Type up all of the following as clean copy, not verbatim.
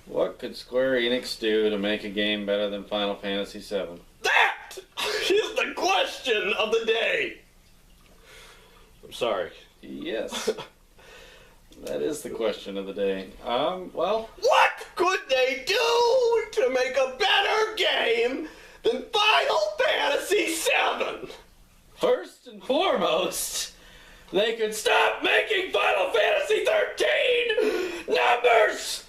What could Square Enix do to make a game better than Final Fantasy VII? That is the question of the day. I'm sorry. Yes. That is the question of the day. Well... What could they do to make a better game than Final Fantasy VII? First and foremost, they could stop making Final Fantasy 13 numbers!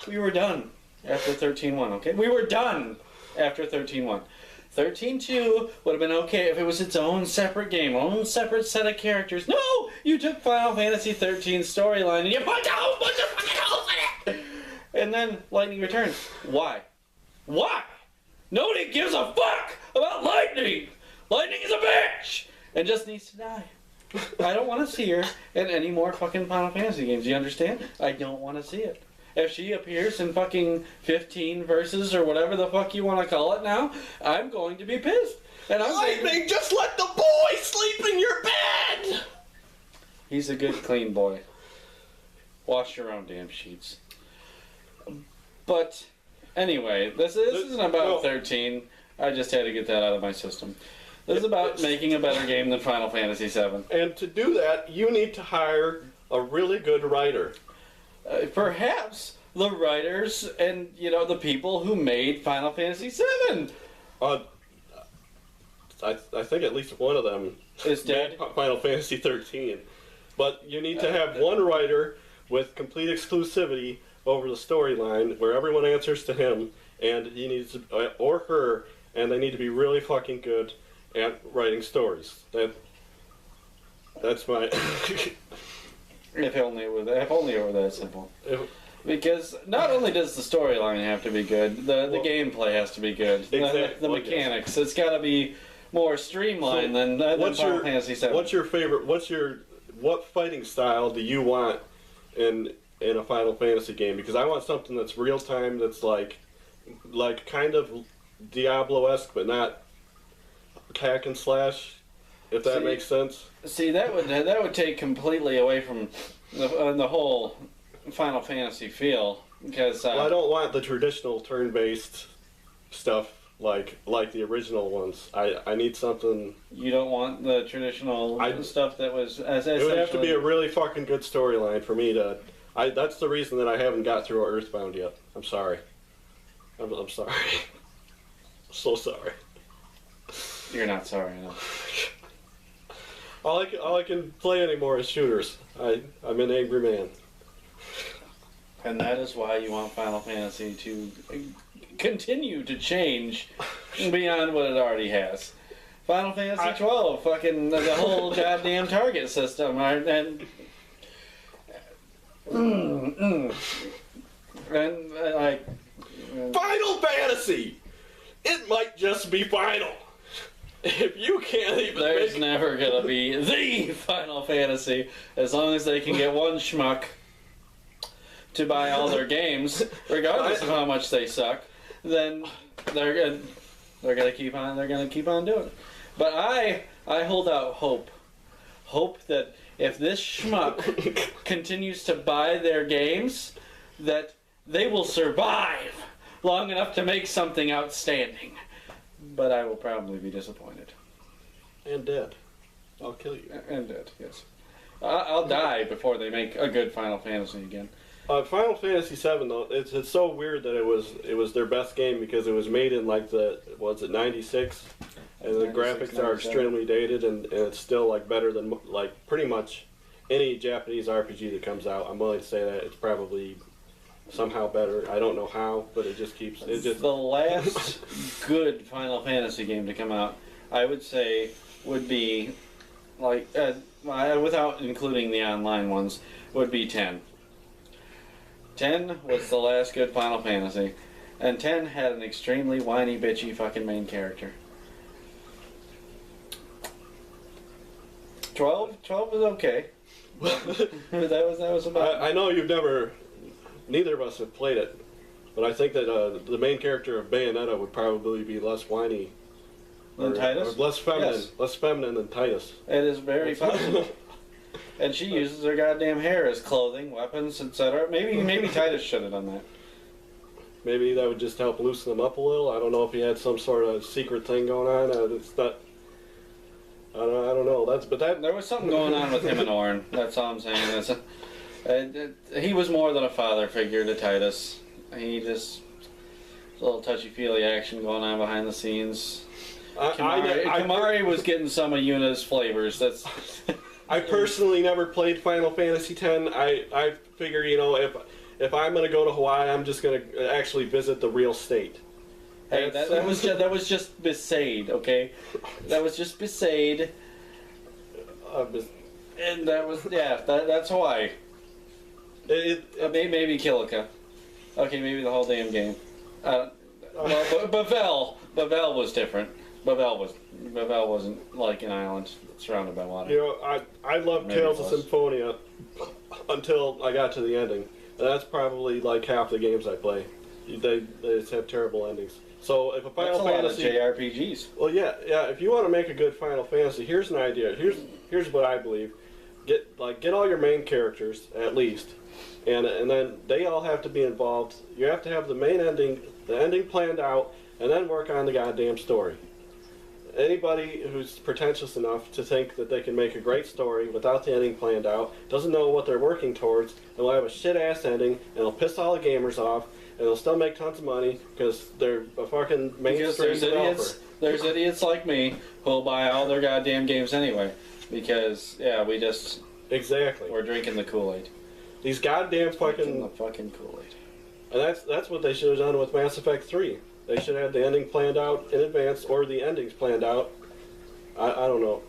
We were done after 13.1, okay? We were done after 13.1. 13.2 would have been okay if it was its own separate game, own separate set of characters. No! You took Final Fantasy 13's storyline and you put a whole bunch of fucking holes in it! And then Lightning Returns. Why? Why? Nobody gives a fuck about Lightning! Lightning is a bitch! And just needs to die. I don't want to see her in any more fucking Final Fantasy games. You understand? I don't want to see it. If she appears in fucking 15 verses or whatever the fuck you want to call it now, I'm going to be pissed. And I'm Lightning, just let the boy sleep in your bed! He's a good, clean boy. Wash your own damn sheets. But anyway, this isn't about 13. I just had to get that out of my system. This is about making a better game than Final Fantasy VII. And to do that, you need to hire a really good writer. Perhaps the writers and, the people who made Final Fantasy VII. I think at least one of them is dead. Final Fantasy 13. But you need to have one writer with complete exclusivity over the storyline where everyone answers to him, and he needs to, or her, and they need to be really fucking good at writing stories. That's my... If only it were that simple. Because not only does the storyline have to be good, the gameplay has to be good. Exactly. The mechanics. It's got to be more streamlined than Final Fantasy VII. What's your favorite? What fighting style do you want in a Final Fantasy game? Because I want something that's real time, that's like kind of Diablo-esque, but not hack and slash. If that makes sense. See, that would take completely away from the whole Final Fantasy feel, because I don't want the traditional turn-based stuff like the original ones. I need something. You don't want the traditional stuff that was it would have to be a really fucking good storyline for me to. That's the reason that I haven't got through Earthbound yet. I'm sorry. I'm sorry. I'm so sorry. You're not sorry enough. All I can play anymore is shooters. I'm an angry man. And that is why you want Final Fantasy to continue to change beyond what it already has. Final Fantasy 12, fucking the whole goddamn target system, and like Final Fantasy. It might just be final. If you can't even There's never going to be the Final Fantasy as long as they can get one schmuck to buy all their games, regardless of how much they suck, then they're going to keep on doing it. But I hold out hope that if this schmuck continues to buy their games, that they will survive long enough to make something outstanding. But I will probably be disappointed. And dead. I'll kill you. And dead, yes. I'll die before they make a good Final Fantasy again. Final Fantasy VII, though, it's so weird that it was their best game because it was made in like '96, and the graphics are extremely dated, and it's still like better than like pretty much any Japanese RPG that comes out. I'm willing to say that it's probably somehow better. I don't know how, but it just keeps. The last good Final Fantasy game to come out, I would say, would be like without including the online ones, would be 10. 10 was the last good Final Fantasy, and 10 had an extremely whiny, bitchy fucking main character. 12 was okay. that was about. I know you've never. Neither of us have played it, but I think that the main character of Bayonetta would probably be less whiny than Titus? Or less feminine. Yes. Less feminine than Titus. It is very possible. And she uses her goddamn hair as clothing, weapons, etc. Maybe Titus should have done that. Maybe that would just help loosen them up a little. I don't know if he had some sort of secret thing going on. It's not. I don't know. There was something going on with him and Orin. That's all I'm saying. He was more than a father figure to Titus. He just a little touchy-feely action going on behind the scenes. Kamari was getting some of Yuna's flavors. That's. I personally never played Final Fantasy X. I figure, if I'm gonna go to Hawaii, I'm just gonna actually visit the real state. Hey, that was just Besaid, okay? That was just Besaid. And that was that's Hawaii. Maybe Kilika. Okay, maybe the whole damn game. Bavel was different. Bavel wasn't like an island surrounded by water. I loved Tales of Symphonia until I got to the ending. And that's probably like half the games I play. They just have terrible endings. So if a Final Fantasy, a lot of JRPGs. Well, yeah. If you want to make a good Final Fantasy, here's an idea. Here's what I believe. Get all your main characters at least, and then they all have to be involved. You have to have the ending planned out, and then work on the goddamn story. Anybody who's pretentious enough to think that they can make a great story without the ending planned out doesn't know what they're working towards, and will have a shit-ass ending, and it'll piss all the gamers off, and they'll still make tons of money because they're a fucking mainstream developer. There's idiots like me who'll buy all their goddamn games anyway because we just we're drinking the Kool-Aid. These goddamn drinking the fucking Kool-Aid. And that's what they should have done with Mass Effect 3. They should have the ending planned out in advance, or the endings planned out. I don't know.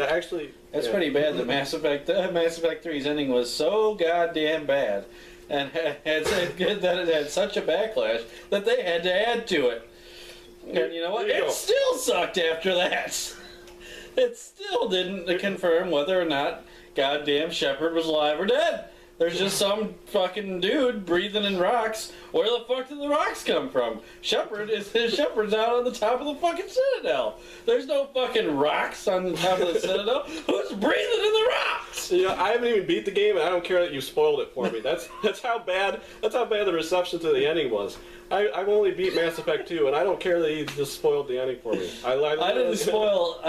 Actually, that's pretty bad. The Mass Effect 3's ending was so goddamn bad, and had such a backlash that they had to add to it. And you know what? It still sucked after that. It still didn't confirm whether or not goddamn Shepard was alive or dead. There's just some fucking dude breathing in rocks. Where the fuck did the rocks come from? Shepard's out on the top of the fucking Citadel. There's no fucking rocks on the top of the Citadel. Who's breathing in the rocks? I haven't even beat the game, and I don't care that you spoiled it for me. That's how bad the reception to the ending was. I've only beat Mass Effect 2, and I don't care that you just spoiled the ending for me. I didn't spoil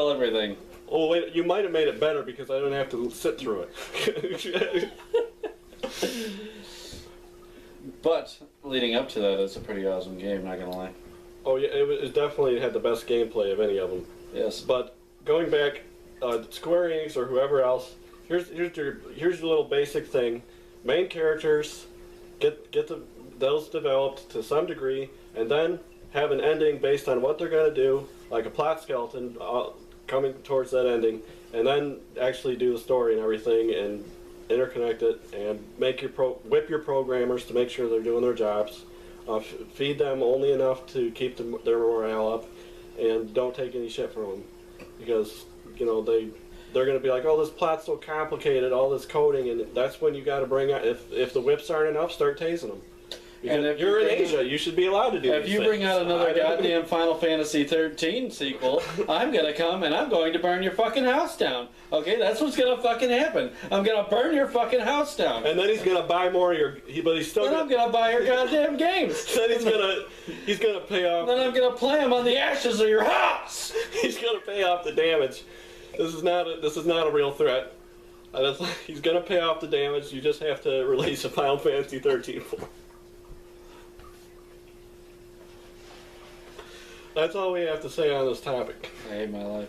everything. Oh wait, you might have made it better because I didn't have to sit through it. But leading up to that, it's a pretty awesome game. Not gonna lie. Oh yeah, it definitely had the best gameplay of any of them. Yes. But going back, Square Enix or whoever else, here's your little basic thing: main characters, get those developed to some degree, and then have an ending based on what they're gonna do, like a plot skeleton. Coming towards that ending, and then actually do the story and everything, and interconnect it, and whip your programmers to make sure they're doing their jobs. Feed them only enough to keep their morale up, and don't take any shit from them, because they're going to be like, oh, this plot's so complicated, all this coding, and that's when you got to bring out. If the whips aren't enough, start tasing them. And if you're in Asia, you should be allowed to do If you bring out another goddamn Final Fantasy 13 sequel, I'm gonna come and I'm going to burn your fucking house down. Okay, that's what's gonna fucking happen. I'm gonna burn your fucking house down. And then he's gonna buy more of your. But he's still. Then I'm gonna buy your goddamn games. Then he's gonna pay off. Then I'm gonna play them on the ashes of your house. He's gonna pay off the damage. This is not a real threat. He's gonna pay off the damage. You just have to release a Final Fantasy 13 for him. That's all we have to say on this topic. I hate my life.